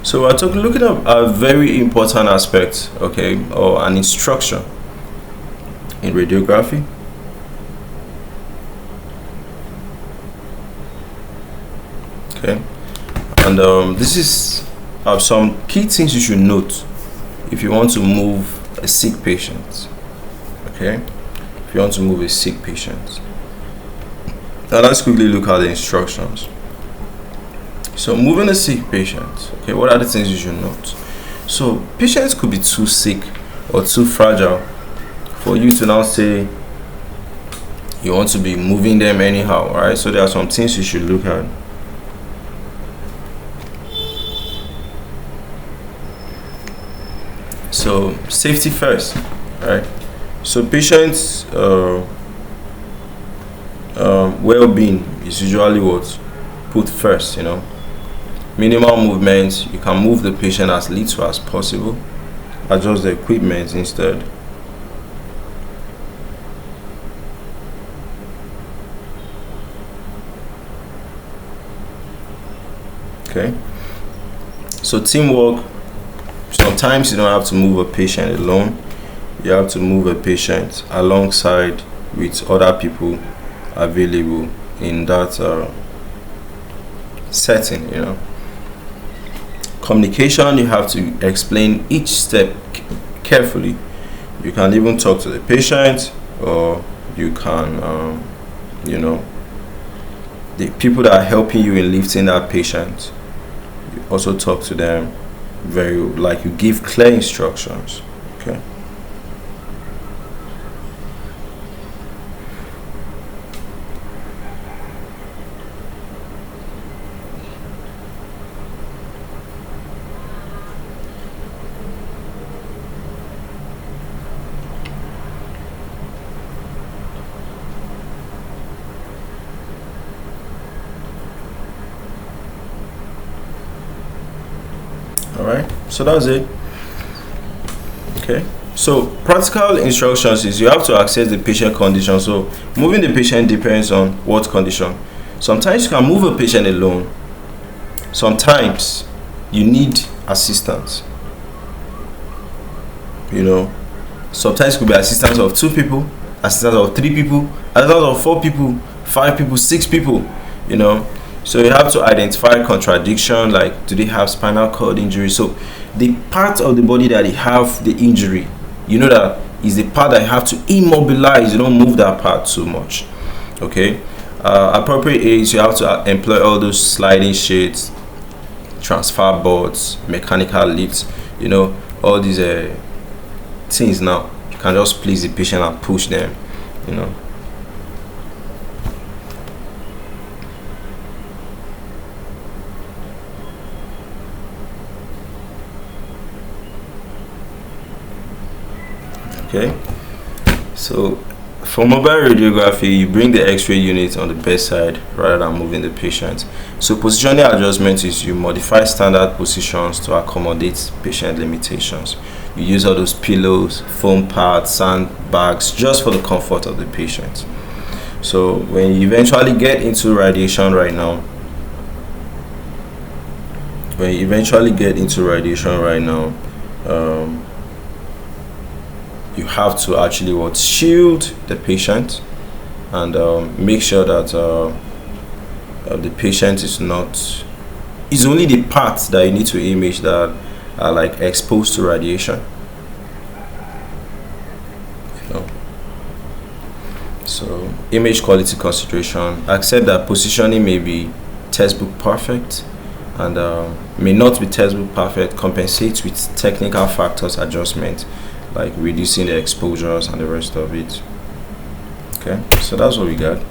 So we're looking at a very important aspect, okay, or an instruction in radiography. Okay, and this is some key things you should note if you want to move a sick patient. Okay, if you want to move a sick patient. Now let's quickly look at the instructions. So moving a sick patient, okay, what are the things you should note? So patients could be too sick or too fragile for you to now say you want to be moving them anyhow, right? So there are some things you should look at. So safety first, right? So patients well-being is usually what put first, you know. Minimal movement, you can move the patient as little as possible, adjust the equipment instead. Okay, so teamwork. Sometimes you don't have to move a patient alone, you have to move a patient alongside with other people available in that setting, you know. Communication, you have to explain each step carefully. You can even talk to the patient, or you can you know, the people that are helping you in lifting that patient, you also talk to them very, like, you give clear instructions. Okay, all right, so that's it. Okay, so practical instructions is you have to assess the patient condition. So moving the patient depends on what condition. Sometimes you can move a patient alone, sometimes you need assistance, you know. Sometimes it could be assistance of 2 people, assistance of 3 people, assistance of 4 people, 5 people, 6 people, you know. So you have to identify contradiction, like, do they have spinal cord injury? So the part of the body that they have the injury, you know, that is the part that you have to immobilize. You don't move that part too much. Okay, appropriate age, you have to employ all those sliding shades, transfer boards, mechanical lifts, you know, all these things. Now you can just place the patient and push them, you know. Okay, so for mobile radiography, you bring the x-ray unit on the bedside rather than moving the patient. So positioning adjustment is you modify standard positions to accommodate patient limitations. You use all those pillows, foam pads, sand bags, just for the comfort of the patient. So when you eventually get into radiation right now, you have to actually shield the patient and make sure that the patient is not, it's only the parts that you need to image that are like exposed to radiation, you know. So image quality consideration, accept that positioning may be textbook perfect and may not be textbook perfect. Compensate with technical factors adjustment, like reducing the exposures and the rest of it. Okay, so that's what we got.